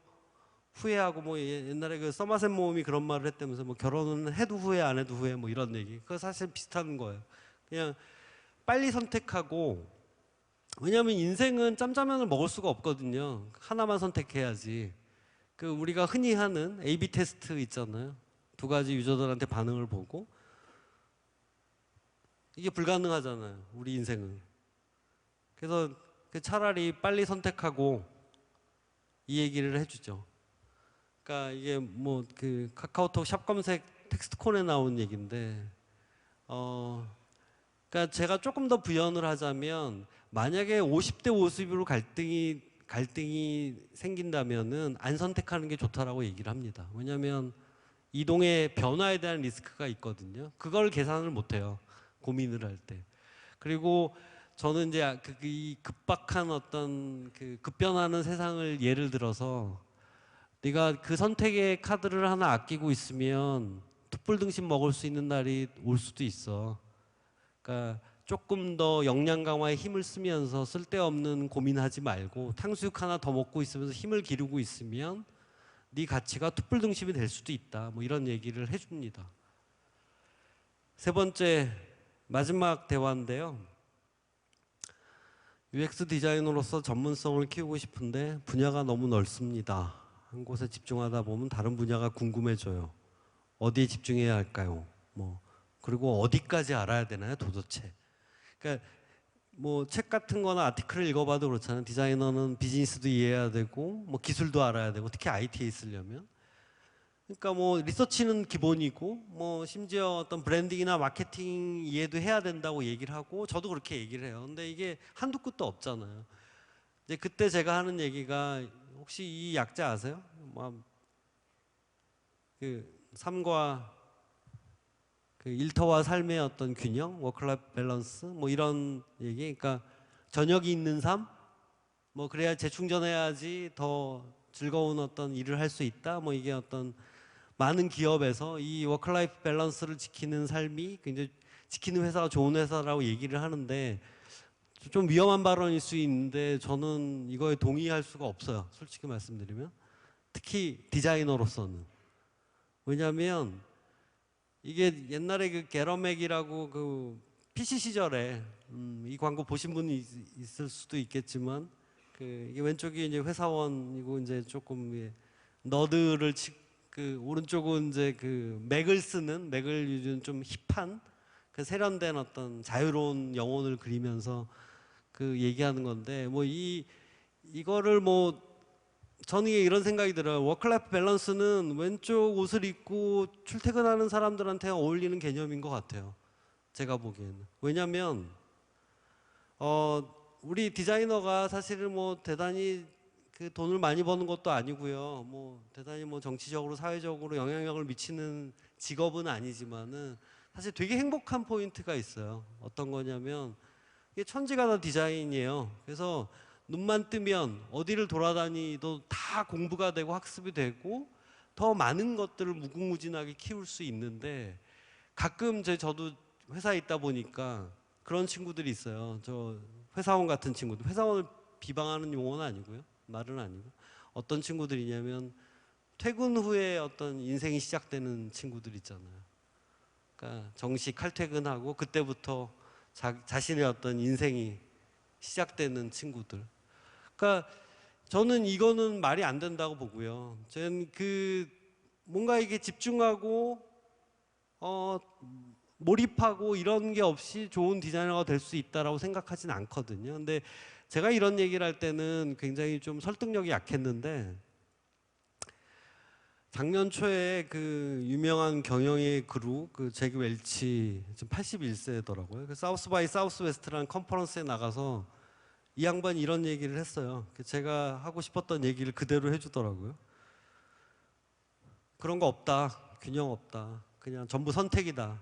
후회하고 뭐 옛날에 그 서마셋 모음이 그런 말을 했다면서 뭐 결혼은 해도 후회 안 해도 후회 뭐 이런 얘기. 그거 사실 비슷한 거예요. 그냥 빨리 선택하고 왜냐하면 인생은 짬짜면을 먹을 수가 없거든요. 하나만 선택해야지. 그 우리가 흔히 하는 A/B 테스트 있잖아요. 두 가지 유저들한테 반응을 보고 이게 불가능하잖아요. 우리 인생은. 그래서 차라리 빨리 선택하고 이 얘기를 해주죠. 그러니까 이게 뭐 그 카카오톡 샵 검색 텍스트콘에 나온 얘기인데, 그러니까 제가 조금 더 부연을 하자면 만약에 50대 50으로 갈등이 생긴다면은 안 선택하는 게 좋다라고 얘기를 합니다. 왜냐하면 이동의 변화에 대한 리스크가 있거든요. 그걸 계산을 못 해요. 고민을 할 때. 그리고 저는 이제 이 급박한 어떤 그 급변하는 세상을 예를 들어서 네가 그 선택의 카드를 하나 아끼고 있으면 툭불 등심 먹을 수 있는 날이 올 수도 있어. 그러니까 조금 더 역량 강화에 힘을 쓰면서 쓸데없는 고민하지 말고 탕수육 하나 더 먹고 있으면서 힘을 기르고 있으면 네 가치가 툭불 등심이 될 수도 있다. 뭐 이런 얘기를 해줍니다. 세 번째 마지막 대화인데요. UX 디자이너로서 전문성을 키우고 싶은데 분야가 너무 넓습니다. 한 곳에 집중하다 보면 다른 분야가 궁금해져요. 어디에 집중해야 할까요? 뭐 그리고 어디까지 알아야 되나요, 도대체? 그러니까 뭐 책 같은 거나 아티클을 읽어봐도 그렇잖아요. 디자이너는 비즈니스도 이해해야 되고 뭐 기술도 알아야 되고 특히 IT에 있으려면. 그러니까 뭐 리서치는 기본이고 뭐 심지어 어떤 브랜딩이나 마케팅 이해도 해야 된다고 얘기를 하고 저도 그렇게 얘기를 해요. 근데 이게 한두 끝도 없잖아요. 이제 그때 제가 하는 얘기가 혹시 이 약자 아세요? 그 삶과 그 일터와 삶의 어떤 균형, 워크라이프 밸런스 뭐 이런 얘기. 그러니까 저녁이 있는 삶, 뭐 그래야 재충전해야지 더 즐거운 어떤 일을 할 수 있다. 뭐 이게 어떤 많은 기업에서 이 워크라이프 밸런스를 지키는 삶이 굉장히 지키는 회사가 좋은 회사라고 얘기를 하는데 좀 위험한 발언일 수 있는데 저는 이거에 동의할 수가 없어요. 솔직히 말씀드리면. 특히 디자이너로서는. 왜냐하면 이게 옛날에 그 게러맥이라고 그 PC 시절에 이 광고 보신 분이 있을 수도 있겠지만 그 이게 왼쪽이 이제 회사원이고 이제 조금 너드를 그 오른쪽은 이제 그 맥을 쓰는 맥을 요즘 좀 힙한 그 세련된 어떤 자유로운 영혼을 그리면서 그 얘기하는 건데 뭐 이거를 뭐 저는 이런 생각이 들어요. 워크라이프 밸런스는 왼쪽 옷을 입고 출퇴근하는 사람들한테 어울리는 개념인 것 같아요. 제가 보기에는. 왜냐하면 우리 디자이너가 사실은 뭐 대단히 그 돈을 많이 버는 것도 아니고요. 뭐 대단히 뭐 정치적으로 사회적으로 영향력을 미치는 직업은 아니지만은 사실 되게 행복한 포인트가 있어요. 어떤 거냐면 이게 천지가 다 디자인이에요. 그래서 눈만 뜨면 어디를 돌아다니도 다 공부가 되고 학습이 되고 더 많은 것들을 무궁무진하게 키울 수 있는데 가끔 저도 회사에 있다 보니까 그런 친구들이 있어요. 저 회사원 같은 친구들. 회사원을 비방하는 용어는 아니고요. 말은 아니고. 어떤 친구들이냐면 퇴근 후에 어떤 인생이 시작되는 친구들 있잖아요. 그러니까 정시 칼퇴근하고 그때부터 자신의 어떤 인생이 시작되는 친구들. 그러니까 저는 이거는 말이 안 된다고 보고요. 저는 그 뭔가 이게 집중하고 몰입하고 이런 게 없이 좋은 디자이너가 될 수 있다라고 생각하지는 않거든요. 근데 제가 이런 얘기를 할 때는 굉장히 좀 설득력이 약했는데 작년 초에 그 유명한 경영의 그룹 그 잭 웰치 지금 81세더라고요. 그 사우스 바이 사우스 웨스트라는 컨퍼런스에 나가서 이 양반이 이런 얘기를 했어요. 제가 하고 싶었던 얘기를 그대로 해주더라고요. 그런 거 없다. 균형 없다. 그냥 전부 선택이다.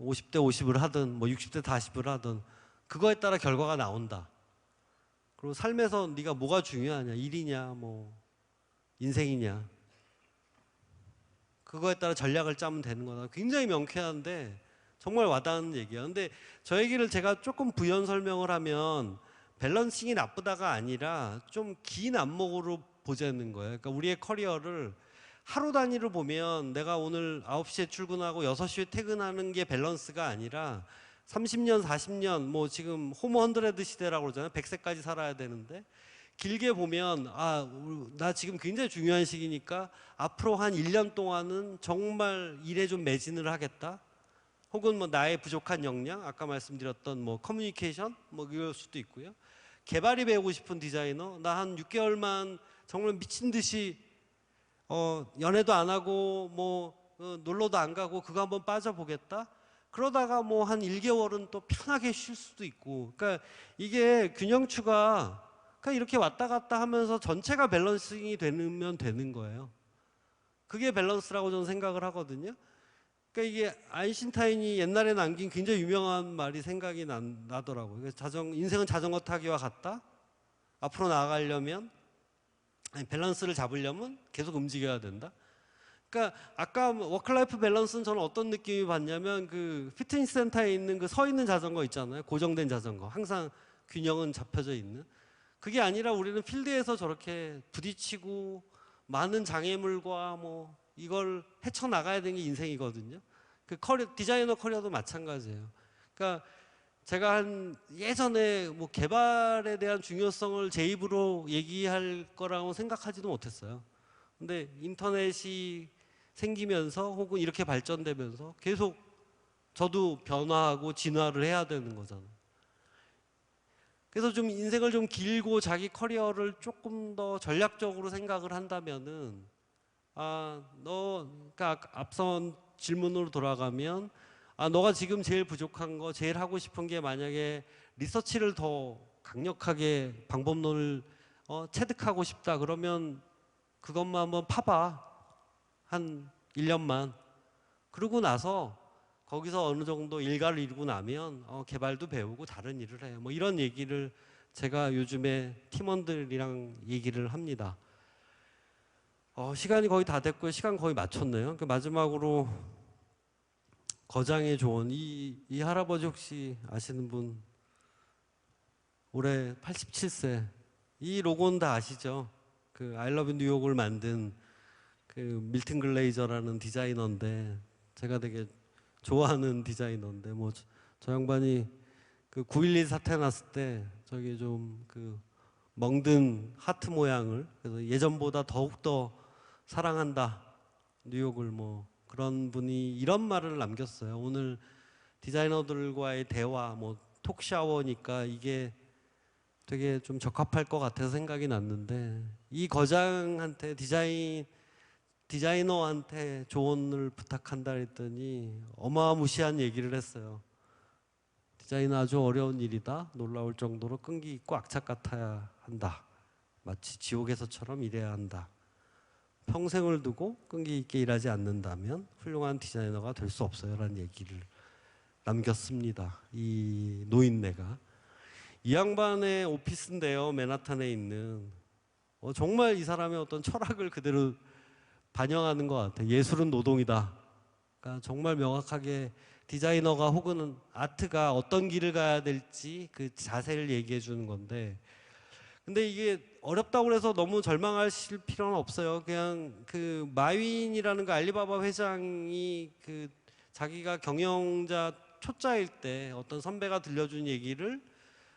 50대 50을 하든 뭐 60대 40을 하든 그거에 따라 결과가 나온다. 그리고 삶에서 네가 뭐가 중요하냐, 일이냐 뭐 인생이냐, 그거에 따라 전략을 짜면 되는 거다. 굉장히 명쾌한데 정말 와닿는 얘기야. 근데 저 얘기를 제가 조금 부연 설명을 하면 밸런싱이 나쁘다가 아니라 좀 긴 안목으로 보자는 거예요. 그러니까 우리의 커리어를 하루 단위로 보면 내가 오늘 9시에 출근하고 6시에 퇴근하는 게 밸런스가 아니라 30년, 40년, 뭐 지금 홈 100 시대라고 그러잖아요. 100세까지 살아야 되는데 길게 보면 나 지금 굉장히 중요한 시기니까 앞으로 한 1년 동안은 정말 일에 좀 매진을 하겠다. 혹은 뭐 나의 부족한 역량, 아까 말씀드렸던 뭐 커뮤니케이션, 뭐 이럴 수도 있고요. 개발이 배우고 싶은 디자이너, 나 한 6개월만 정말 미친 듯이 연애도 안 하고 뭐 놀러도 안 가고 그거 한번 빠져보겠다. 그러다가 뭐 한 1개월은 또 편하게 쉴 수도 있고. 그러니까 이게 균형추가 그러니까 이렇게 왔다 갔다 하면서 전체가 밸런싱이 되면 되는 거예요. 그게 밸런스라고 저는 생각을 하거든요. 그러니까 이게 아인슈타인이 옛날에 남긴 굉장히 유명한 말이 생각이 나더라고요. 인생은 자전거 타기와 같다. 앞으로 나아가려면 밸런스를 잡으려면 계속 움직여야 된다. 그러니까 아까 워크라이프 밸런스는 저는 어떤 느낌이 받냐면 그 피트니스 센터에 있는 그 서 있는 자전거 있잖아요. 고정된 자전거. 항상 균형은 잡혀져 있는. 그게 아니라 우리는 필드에서 저렇게 부딪히고 많은 장애물과 뭐 이걸 헤쳐나가야 되는 게 인생이거든요. 그 디자이너 커리어도 마찬가지예요. 그러니까 제가 예전에 뭐 개발에 대한 중요성을 제 입으로 얘기할 거라고 생각하지도 못했어요. 근데 인터넷이 생기면서 혹은 이렇게 발전되면서 계속 저도 변화하고 진화를 해야 되는 거잖아요. 그래서 좀 인생을 좀 길고 자기 커리어를 조금 더 전략적으로 생각을 한다면은 그러니까 앞선 질문으로 돌아가면 너가 지금 제일 부족한 거, 제일 하고 싶은 게 만약에 리서치를 더 강력하게 방법론을 체득하고 싶다 그러면 그것만 한번 파봐. 한 1년만. 그러고 나서 거기서 어느 정도 일가를 이루고 나면 개발도 배우고 다른 일을 해. 뭐 이런 얘기를 제가 요즘에 팀원들이랑 얘기를 합니다. 시간이 거의 다 됐고요. 시간 거의 맞췄네요. 마지막으로 거장의 조언. 이 할아버지 혹시 아시는 분? 올해 87세. 이 로고는 다 아시죠? 그 I Love 뉴욕을 만든 그 밀튼 글레이저라는 디자이너인데 제가 되게 좋아하는 디자이너인데 뭐 저 양반이 그 9.11 사태 났을 때 저기 좀 그 멍든 하트 모양을 그래서 예전보다 더욱더 사랑한다 뉴욕을 뭐 그런 분이 이런 말을 남겼어요. 오늘 디자이너들과의 대화 뭐 톡샤워니까 이게 되게 좀 적합할 것 같아서 생각이 났는데 이 거장한테 디자이너한테 조언을 부탁한다 했더니 어마무시한 얘기를 했어요. 디자인은 아주 어려운 일이다. 놀라울 정도로 끈기 있고 악착 같아야 한다. 마치 지옥에서처럼 일해야 한다. 평생을 두고 끈기 있게 일하지 않는다면 훌륭한 디자이너가 될 수 없어요. 라는 얘기를 남겼습니다. 이 노인네가. 이 양반의 오피스인데요. 맨하탄에 있는. 정말 이 사람의 어떤 철학을 그대로 반영하는 것 같아요. 예술은 노동이다. 그러니까 정말 명확하게 디자이너가 혹은 아트가 어떤 길을 가야 될지 그 자세를 얘기해 주는 건데 근데 이게 어렵다고 해서 너무 절망하실 필요는 없어요. 그냥 그 마윈이라는 그 알리바바 회장이 그 자기가 경영자 초짜일 때 어떤 선배가 들려준 얘기를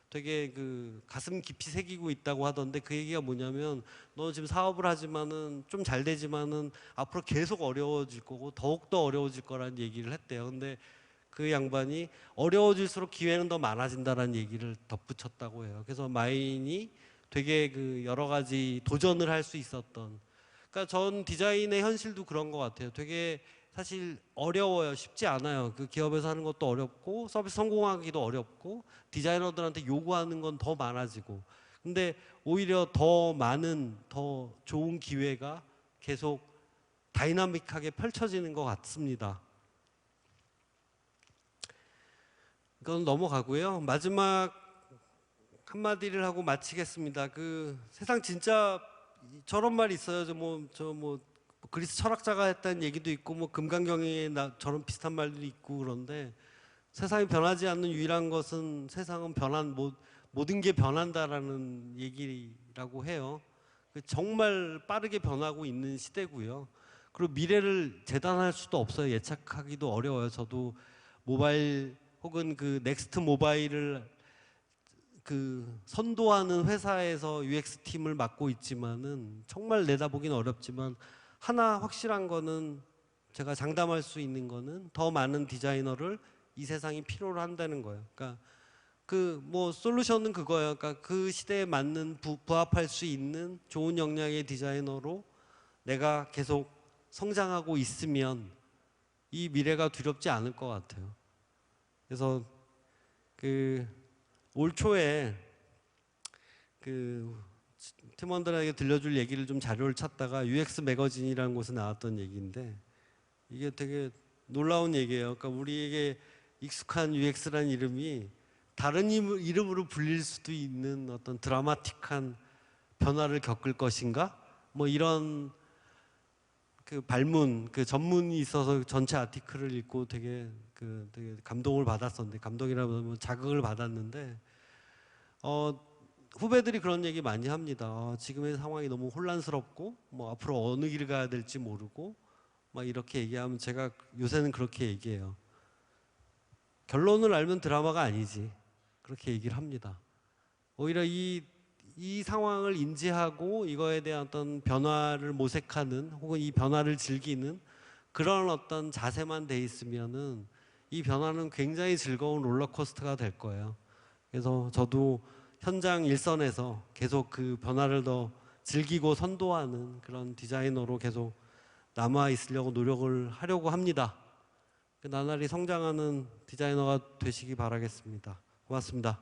되게 그 가슴 깊이 새기고 있다고 하던데 그 얘기가 뭐냐면 너 지금 사업을 하지만은 좀 잘 되지만은 앞으로 계속 어려워질 거고 더욱더 어려워질 거라는 얘기를 했대요. 근데 그 양반이 어려워질수록 기회는 더 많아진다라는 얘기를 덧붙였다고 해요. 그래서 마인이 되게 그 여러 가지 도전을 할 수 있었던 그러니까 전 디자인의 현실도 그런 것 같아요. 되게 사실 어려워요. 쉽지 않아요. 그 기업에서 하는 것도 어렵고 서비스 성공하기도 어렵고 디자이너들한테 요구하는 건 더 많아지고 근데 오히려 더 많은 더 좋은 기회가 계속 다이나믹하게 펼쳐지는 것 같습니다. 그건 넘어가고요. 마지막 한마디를 하고 마치겠습니다. 그 세상 진짜 저런 말이 있어요. 뭐 그리스 철학자가 했다는 얘기도 있고 뭐 금강경에 저런 비슷한 말도 있고 그런데 세상이 변하지 않는 유일한 것은 세상은 모든 게 변한다라는 얘기라고 해요. 정말 빠르게 변하고 있는 시대고요. 그리고 미래를 재단할 수도 없어요. 예측하기도 어려워요. 저도 모바일 혹은 그 넥스트 모바일을 그 선도하는 회사에서 UX 팀을 맡고 있지만은 정말 내다보기는 어렵지만 하나 확실한 거는 제가 장담할 수 있는 거는 더 많은 디자이너를 이 세상이 필요로 한다는 거예요. 그러니까 그 뭐 솔루션은 그거예요. 그러니까 그 시대에 맞는 부합할 수 있는 좋은 역량의 디자이너로 내가 계속 성장하고 있으면 이 미래가 두렵지 않을 것 같아요. 그래서 그 올 초에 그 팀원들에게 들려줄 얘기를 좀 자료를 찾다가 UX 매거진이라는 곳에 나왔던 얘기인데 이게 되게 놀라운 얘기예요. 그러니까 우리에게 익숙한 UX라는 이름이 다른 이름으로 불릴 수도 있는 어떤 드라마틱한 변화를 겪을 것인가? 뭐 이런 그 발문, 그 전문이 있어서 전체 아티클을 읽고 되게 감동을 받았었는데 감동이라면 자극을 받았는데 후배들이 그런 얘기 많이 합니다. 지금의 상황이 너무 혼란스럽고 뭐 앞으로 어느 길을 가야 될지 모르고 막 이렇게 얘기하면 제가 요새는 그렇게 얘기해요. 결론을 알면 드라마가 아니지. 그렇게 얘기를 합니다. 오히려 이 상황을 인지하고 이거에 대한 어떤 변화를 모색하는 혹은 이 변화를 즐기는 그런 어떤 자세만 돼 있으면은 이 변화는 굉장히 즐거운 롤러코스터가 될 거예요. 그래서 저도 현장 일선에서 계속 그 변화를 더 즐기고 선도하는 그런 디자이너로 계속 남아 있으려고 노력을 하려고 합니다. 나날이 성장하는 디자이너가 되시기 바라겠습니다. 고맙습니다.